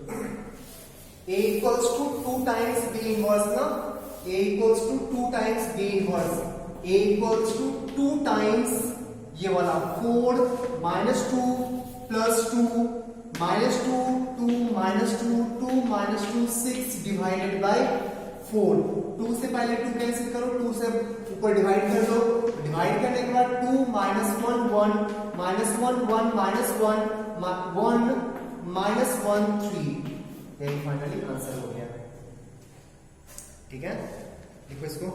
a equals to 2 times b inverse ना, a equals to 2 times b inverse, a equals to 2 times ये वाला 4 -2 plus 2 -2 2 -2 2 -2 6 divided by 4। 2 से पहले 2 कैंसिल करो, 2 से ऊपर डिवाइड कर लो। डिवाइड करने के बाद 2 -1 1 -1 -1 1 -1 3। यही फाइनली आंसर हो गया, ठीक है। लिखो इसको।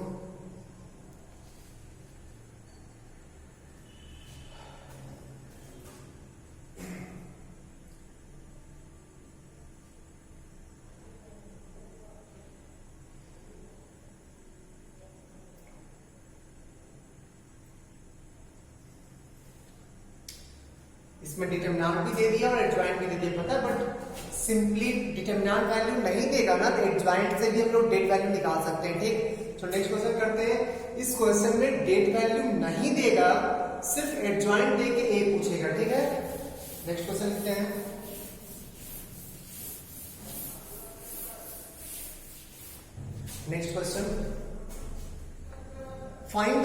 इसमें डिटरमिनेंट भी दे दिया और एडजॉइंट भी दे दिया, पता है। बट सिंपली डिटरमिनेंट वैल्यू नहीं देगा ना तो एडजॉइंट से भी हम लोग डेट वैल्यू निकाल सकते हैं, ठीक। तो नेक्स्ट क्वेश्चन करते हैं। इस क्वेश्चन में डेट वैल्यू नहीं देगा, सिर्फ एडजॉइंट दे के ए पूछेगा, ठीक है। नेक्स्ट क्वेश्चन लिखते हैं। Next question, find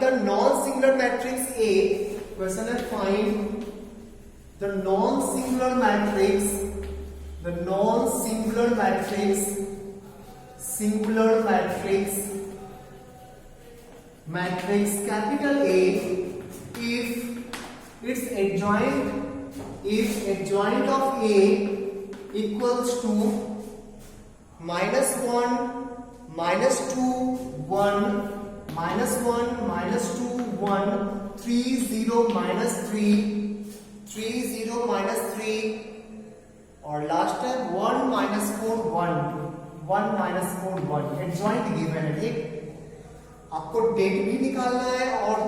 the non singular matrix A. Question है find the non singular matrix, the non singular matrix, singular matrix, matrix capital A if its adjoint, if adjoint of A equals to -1 -2 1 -1 -2 1 3 0 -3 3 0 -3 और last है 1 -4 1 1 -4 1। Adjoint given है, ठीक। आपको date भी निकालना है और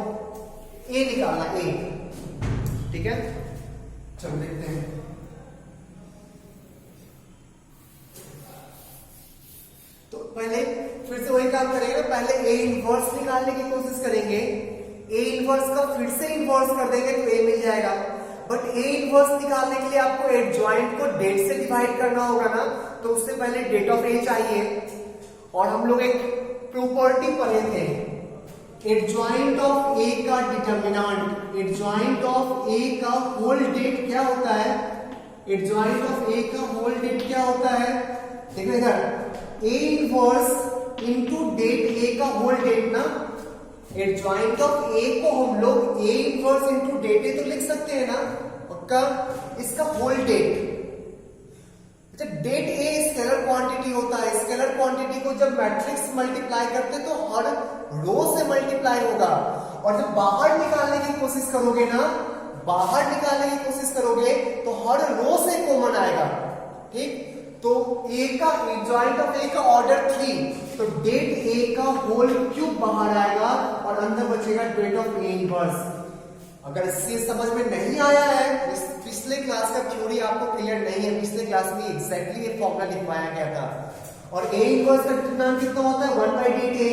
ए निकालना है, ए, ठीक है। चलो देखते हैं। तो पहले फिर से वही काम करेंगे ना, पहले ए इनवर्स निकालने की कोशिश करेंगे। ए इनवर्स का फिर से इनवर्स कर देंगे तो ए मिल जाएगा। बट ए इनवर्स निकालने के लिए आपको एडजॉइंट को डेट से डिवाइड करना होगा ना, तो उससे पहले डेट ऑफ ए चाहिए। और हम लोग एक प्रॉपर्टी पढ़े थे, एडजॉइंट ऑफ ए का डिटरमिनेंट, एडजॉइंट ऑफ ए का होल डेट क्या होता है, एडजॉइंट ऑफ ए का होल डेट क्या होता है। देखो इधर, ए इनवर्स इनटू डेट ए का होल डेट ना, एडजॉइंट ऑफ ए को हम लोग ए इनवर्स इनटू डेट ए तो लिख सकते हैं ना, पक्का। इसका होल डेट, अच्छा डेट ए स्केलर क्वांटिटी होता है। स्केलर क्वांटिटी को जब मैट्रिक्स मल्टीप्लाई करते तो हर रो से मल्टीप्लाई होगा। और जब बाहर निकालने की कोशिश करोगे ना, बाहर निकालने की कोशिश करोगे तो हर रो से कॉमन आएगा, ठीक। तो ए का एडजॉइंट ऑफ ए का ऑर्डर 3, तो डेट ए का होल क्यूब बाहर आएगा और अंदर बचेगा डेट ऑफ ए इनवर्स। अगर इससे समझ में नहीं आया है, पिछले क्लास का थ्योरी आपको क्लियर नहीं है, पिछले क्लास में एग्जैक्टली ये फॉर्मूला लिखवाया गया था। और ए इनवर्स का डिटरमिनेंट कितना होता है 1 बाय डेट ए,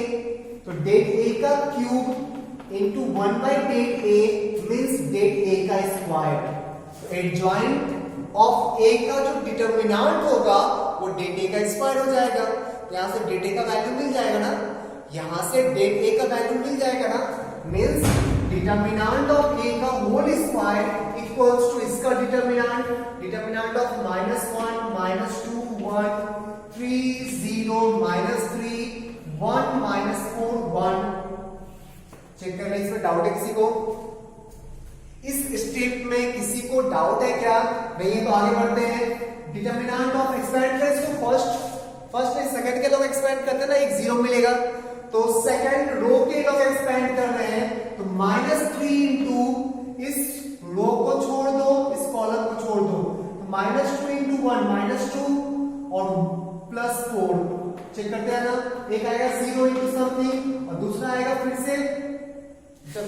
तो डेट ए का क्यूब इनटू 1 बाय डेट ए मींस डेट ए का स्क्वायर। तो एडजॉइंट ऑफ ए का जो डिटरमिनेंट होगा वो डेट ए का स्क्वायर हो जाएगा। तो यहां से डेट ए का वैल्यू मिल जाएगा ना, यहां से डेट ए का वैल्यू मिल जाएगा ना, मींस डिटरमिनेंट ऑफ ए का होल स्क्वायर इक्वल्स टू इसका डिटर्मिनेंट ऑफ -1 -2 1 3 0 -3 1 -4 1। चेक करना इसमें डाउट है किसी को? इस स्टेप में किसी को डाउट है क्या? नहीं है तो आगे बढ़ते हैं। डिटर्मिनेंट ऑफ एक्सपेंड है इसको फर्स्ट है, सेकंड के लोग एक्सपेंड करते हैं ना, एक जीरो मिलेगा, तो सेकंड रो के लोग एक्सपेंड कर रहे हैं, तो -3 इंटू इस रो को छोड़ दो, इस कॉलम को छोड़ दो, तो -2 इंटू 1 -2 और +4। चेक करते हैं ना, एक आएगा 0 इंटू समथिंग और दूसरा आएगा फिर से, जब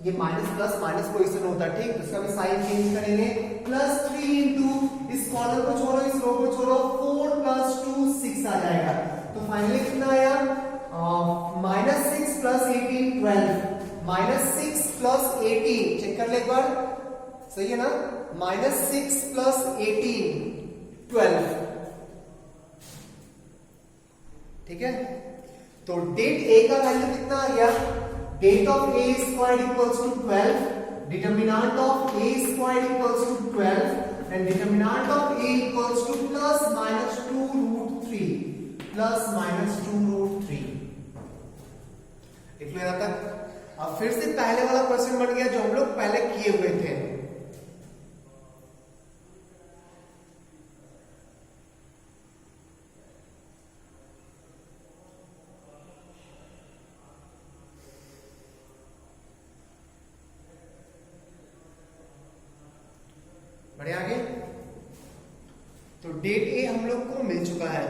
ये माइनस प्लस माइनस पोजीशन होता है, ठीक, तो इसका भी साइन चेंज करेंगे, +3 इंटू इस कॉलम को छोड़ो, इस रो को छोड़ो, 4 + 2 6 आ जाएगा। तो फाइनली कितना आया? -6 + 18 12, -6 + 18, चेक कर ले एक बार, सही है ना, -6 + 18 12, ठीक है। तो डेट ए का वैल्यू कितना आ गया? Det of a squared equals to 12, determinant of a squared equals to 12 and determinant of a equals to +-2√3 +-2√3। Clear आता है? अब फिर से पहले वाला क्वेश्चन बन गया जो हम लोग पहले किए हुए थे। बढ़िया आगे। तो डेट ए हम लोग को मिल चुका है,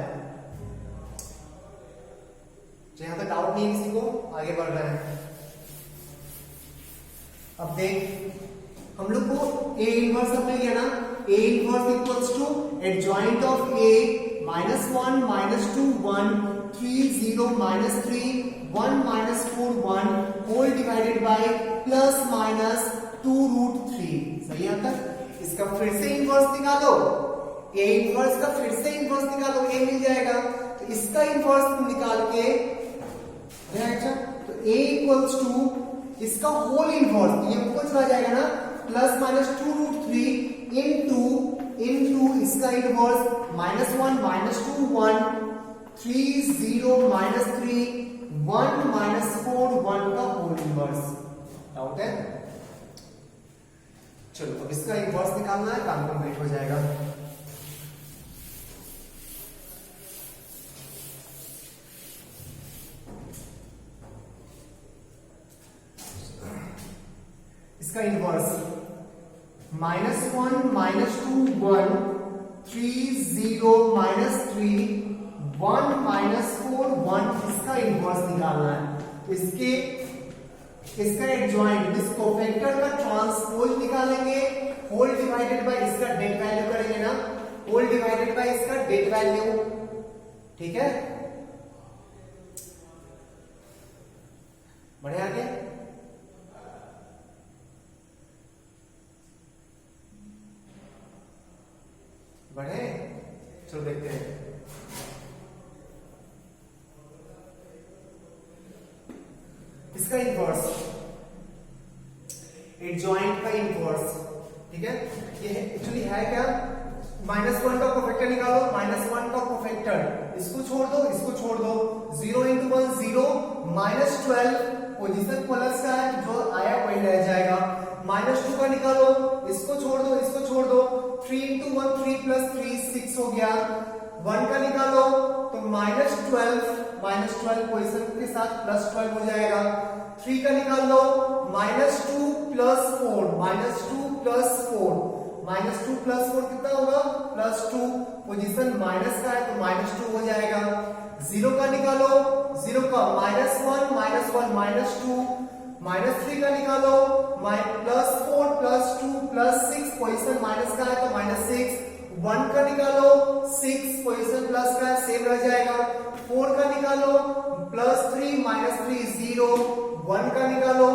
तो यहां तक डाउट नहीं है किसी को, आगे बढ़ रहे हैं। अब देख, हम लोग को ए इनवर्स अब मिल गया ना, A inverse equals to adjoint of A -1 -2 1 3 0 -3 1 -4 1 whole divided by +-2√3। सही है तक? इसका फिर से इनवर्स निकालो, ए इनवर्स का फिर से इनवर्स निकालो, ए मिल जाएगा, तो इसका इनवर्स निकाल के, अच्छा, तो a इक्वल्स टू इसका होल इनवर्स, ये ऊपर चला जाएगा ना, +-2√3 इनटू इसका इनवर्स -1 -2 1 3 0 -3 1 -4 1 का होल इनवर्स। डाउट है? चलो, अब इसका इनवर्स निकालना है, काम कंप्लीट हो जाएगा। इसका इनवर्स -1 -2 1 3 0 -3 1 -4 1, इसका इनवर्स निकालना है। तो इसका एडजॉइंट, इस कोफैक्टर का ट्रांसपोज निकालेंगे, होल डिवाइडेड बाय इसका डेट वैल्यू करेंगे ना, होल डिवाइडेड बाय इसका डेट वैल्यू, ठीक है। बढ़िया आगे। बढ़े, चलो देखते हैं। इसका इनवर्स, एडजॉइंट का इनवर्स, ठीक है। ये एक्चुअली है क्या? -1 का कोफैक्टर निकालो, -1 का कोफैक्टर, इसको छोड़ दो, इसको छोड़ दो, 0 × 1 0 -12 पोजीशन प्लस का है, जो आया वही रह जाएगा। -2 का निकालो, इसको छोड़ दो, इसको छोड़ दो, 3 × 1 3 + 3 6 हो गया। 1 का निकालो तो -12 पोजीशन के साथ +12 हो जाएगा। 3 का निकाल लो, -2 + 4 -2 + 4 कितना होगा? +2, पोजीशन माइनस का है तो -2 हो जाएगा। 0 का निकालो, 0 का -1 -1 -2, -3 का निकालो, +4 +2 +6, पोजीशन माइनस का है तो -6। 1 का निकालो, 6 पोजीशन प्लस का है, सेम रह जाएगा। 4 का निकालो, +3 -3 0, 1 का निकालो,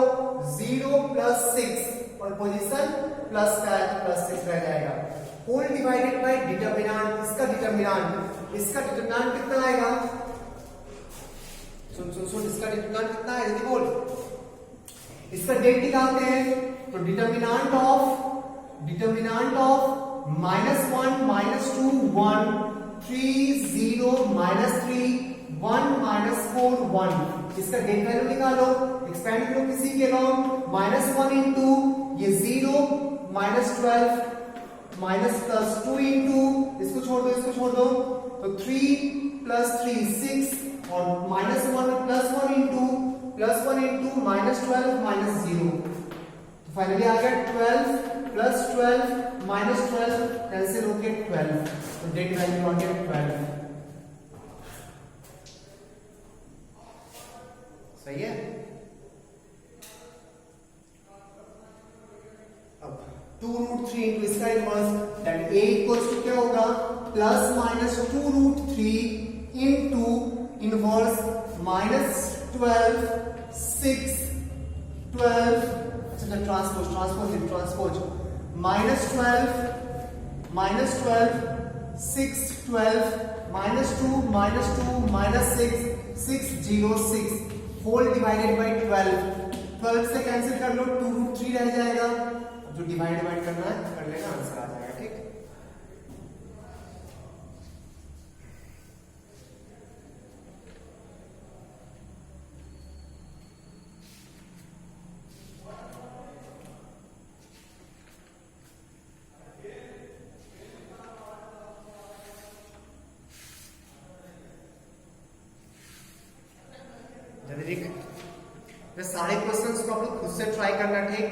0 + 6 और पोजीशन प्लस का है तो +6 रह जाएगा। होल डिवाइडेड बाय डिटर्मिनेंट, इसका डिटर्मिनेंट कितना आएगा? सुन, इसका डिटर्मिनेंट कितना है जल्दी बोल। इसका डेट निकालते हैं, तो डिटर्मिनेंट ऑफ डिटर्मिनेंट ऑफ -1 -2 1 3 0 -3 1 -4 1, इसका डेट वैल्यू निकालो, एक्सपेंड करो किसी के लॉन्ग, -1 इंटू ये 0 -12 +2 इंटू इसको छोड़ दो, इसको छोड़ दो, तो 3 + 3 6 और -1 +1 इंटू -12 -0, तो फाइनली आ गया 12 + 12 -12 कैंसिल होके 12, तो डेट वैल्यू आ गया 12। सही है। अब 2√3 इंटू इसका inverse, that a equals to क्या होगा, ±2√3 इंटू इनवर्स -12 6 12, अच्छा ट्रांसपोज -12 6 12 -2 -6 6 0 6 होल डिवाइडेड बाय 12 से कैंसिल कर लो, 2√3 रह जाएगा, जो डिवाइड करना है कर लेना, आंसर आ जाएगा। ठीक, ये सारे क्वेश्चंस को आप लोग खुद से ट्राई करना। ठीक,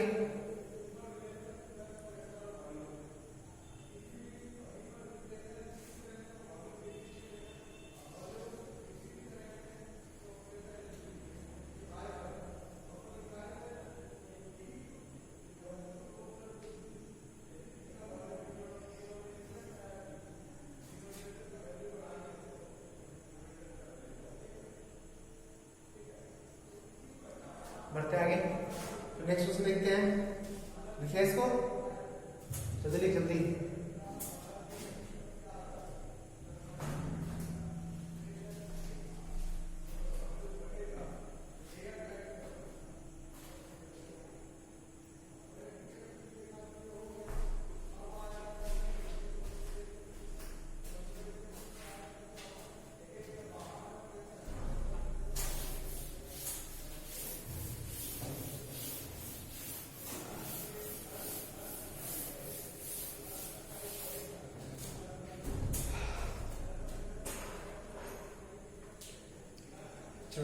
बढ़ते आगे, तो नेक्स्ट क्वेश्चन देखते हैं, लिखिए इसको, जल्दी जल्दी।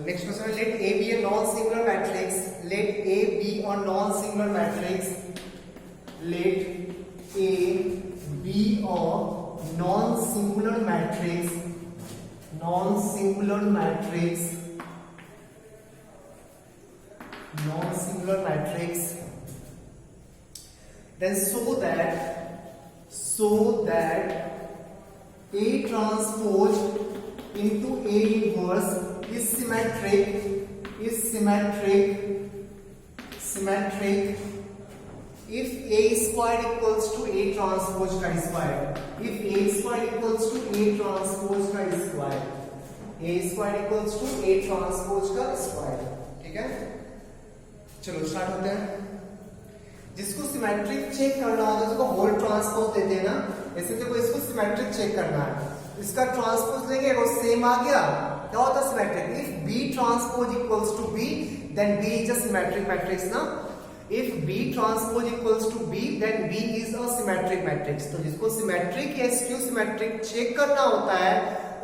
Next question, let A be a non-singular matrix. Let A be a non-singular matrix. Let A be a non-singular matrix. Non-singular matrix. Non-singular matrix. Then so that A transpose into A inverse is symmetric if A squared equals to A transpose का square, if A squared equals to A transpose का square, A squared equals to A transpose का square। ठीक है, चलो start होते हैं। जिसको symmetric check करना होता है, उसको होल ट्रांसपोज देते हैं ना, ऐसे देखो इसको सिमेट्रिक चेक करना है, इसका ट्रांसपोज लेंगे और सेम आ गया, क्या होता है symmetric. If B transpose equals to B, then B is a symmetric matrix ना। If B transpose equals to B, then B is a symmetric matrix। तो जिसको सिमेट्रिक या स्क्यू सिमेट्रिक चेक करना होता है,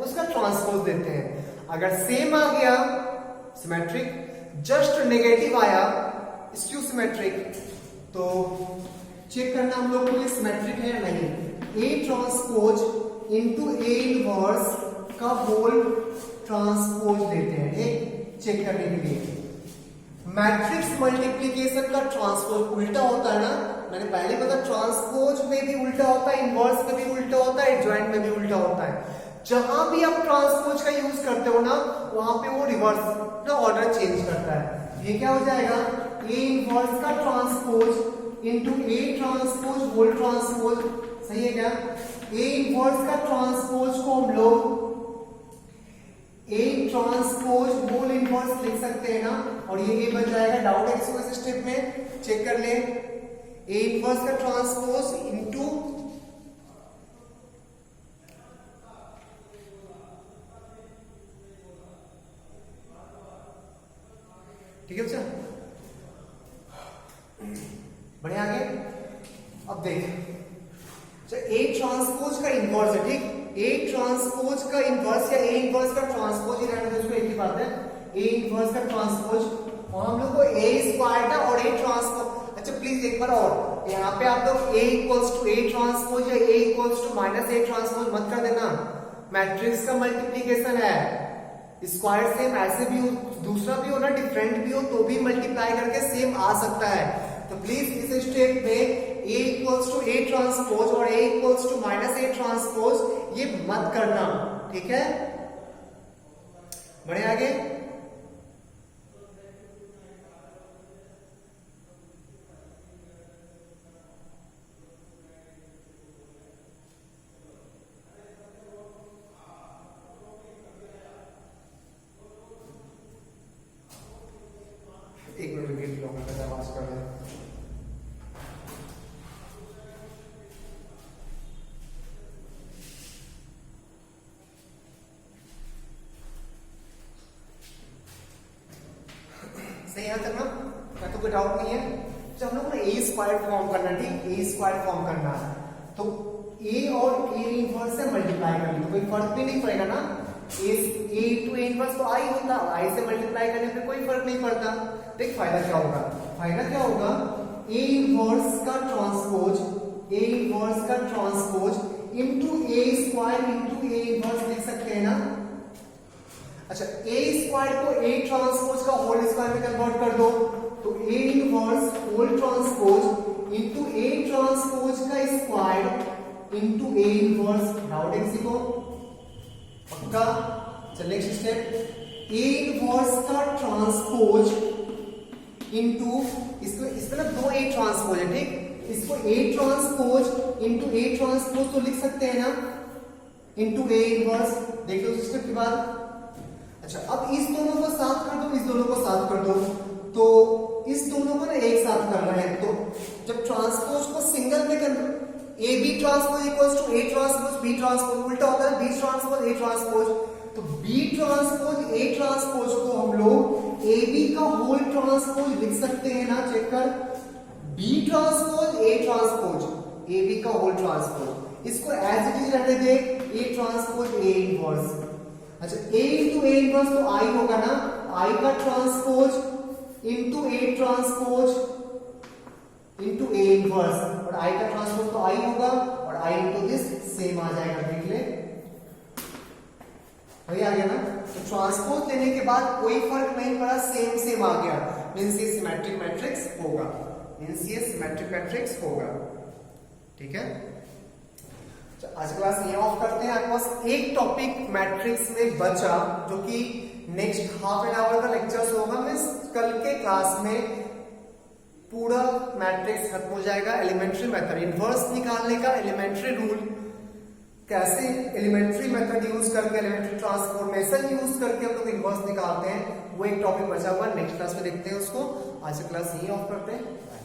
उसका ट्रांसपोज देते हैं। अगर सेम आ गया सिमेट्रिक, जस्ट नेगेटिव आया स्क्यू सिमेट्रिक, तो चेक करना हम लोग को ये सिमेट्रिक है या नहीं। A transpose into A inverse का होल ट्रांसपोज देते हैं, ठीक, चेक करने के लिए। मैट्रिक्स मल्टीप्लिकेशन का ट्रांसपोज उल्टा होता है ना, मैंने पहले बताया ट्रांसपोज में भी उल्टा होता है, इनवर्स में भी उल्टा होता है, एडजॉइंट में भी उल्टा होता है। जहां भी आप ट्रांसपोज का यूज करते हो ना, वहां पे वो रिवर्स ना ऑर्डर चेंज करता है। ये क्या हो जाएगा, A इनवर्स का transpose into A transpose whole transpose, सही है क्या। A इनवर्स का ट्रांसपोज को हम लोग A ट्रांसपोज होल इनवर्स लिख सकते हैं ना, और ये A बन जाएगा। डाउट है किसी को स्टेप में, चेक कर ले। ए इनवर्स का ट्रांसपोज इनटू ठीक है बच्चा, बढ़िया आगे। अब देख ए ट्रांसपोज का इनवर्स है, ठीक, ए ट्रांसपोज का इनवर्स या ए इनवर्स का ट्रांसपोज ही रहने दो, उसको एक ही बात है, ए इनवर्स का ट्रांसपोज, और हम लोग को ए स्क्वायर था और ए ट्रांसपोज। अच्छा प्लीज एक बार और यहाँ पे आप लोग A equals to A transpose या A equals to minus A transpose मत कर देना, मैट्रिक्स का मल्टीप्लीकेशन है, स्क्वायर सेम ऐसे भी हो, दूसरा भी हो ना, डिफरेंट भी हो तो भी मल्टीप्लाई करके सेम आ सकता है। तो प्लीज इस स्टेप में a equals to A transpose और a equals to minus A transpose ये मत करना, ठीक है, बढ़े आगे। एक मिनट वेट लो, मैं आवाज कर रहा हूं। सही है करना, क्या तो कोई डाउट नहीं है। जब हम लोग को ए स्क्वायर फॉर्म करना, ठीक, ए स्क्वायर फॉर्म करना है तो ए और ए इनवर्स से मल्टीप्लाई करनी, तो कोई फर्क भी नहीं पड़ेगा ना, ए टू ए इनवर्स तो आई होता, आई से मल्टीप्लाई करने पे कोई फर्क नहीं पड़ता। देख फायदा क्या होगा, फायदा क्या होगा, ए इनवर्स का ट्रांसपोज, ए इनवर्स का transpose into A square into A inverse लिख सकते हैं ना। अच्छा ए स्क्वायर को ए ट्रांसपोज का होल स्क्वायर में कन्वर्ट कर दो, तो A inverse whole transpose into A transpose का square into A inverse. Doubt है किसी को? पक्का? चल नेक्स्ट स्टेप, ए इनवर्स का ट्रांसपोज इनटू, इसको इसमें ना दो ए ट्रांसपोज है, ठीक, इसको A transpose into A transpose तो लिख सकते हैं ना, इनटू ए इनवर्स। देख लो स्टेप के बाद। अच्छा अब इस दोनों को साथ कर दो, इस दोनों को साथ कर दो, तो इस दोनों को ना एक साथ करना है, तो जब ट्रांसपोज को सिंगल में कर, A B transpose equals to A transpose B transpose, उल्टा होता है बी ट्रांसपोज ए ट्रांसपोज, तो बी ट्रांसपोज ए ट्रांसपोज को हम लोग ए बी का होल ट्रांसपोज लिख सकते हैं ना, चेक कर, B transpose A transpose A B का होल ट्रांसपोज, इसको एज इट इज रहने दे, ए ट्रांसपोज ए इनवर्स। अच्छा a इंटू ए इनवर्स तो i होगा ना, i का transpose into A transpose into A inverse, और i का ट्रांसपोज तो i होगा और i इंटू दिस सेम आ जाएगा, देख ले वही आ गया ना। तो ट्रांसपोज लेने के बाद कोई फर्क नहीं पड़ा, सेम सेम आ गया, मींस ये सिमेट्रिक मैट्रिक्स होगा, मींस ये सिमेट्रिक मैट्रिक्स होगा, ठीक है। आज क्लास ये ऑफ करते हैं, आपके पास एक टॉपिक मैट्रिक्स में बचा जो कि नेक्स्ट हाफ एन आवर का लेक्चर्स होगा, मींस कल के क्लास में पूरा मैट्रिक्स खत्म हो जाएगा। एलिमेंट्री मेथड, इनवर्स निकालने का एलिमेंट्री रूल, कैसे एलिमेंट्री मेथड यूज करके, एलिमेंट्री ट्रांसफॉर्मेशन यूज करके हम लोग इनवर्स निकालते हैं, वो एक टॉपिक बचा हुआ, नेक्स्ट क्लास में देखते हैं उसको। आज क्लास ये ऑफ करते हैं।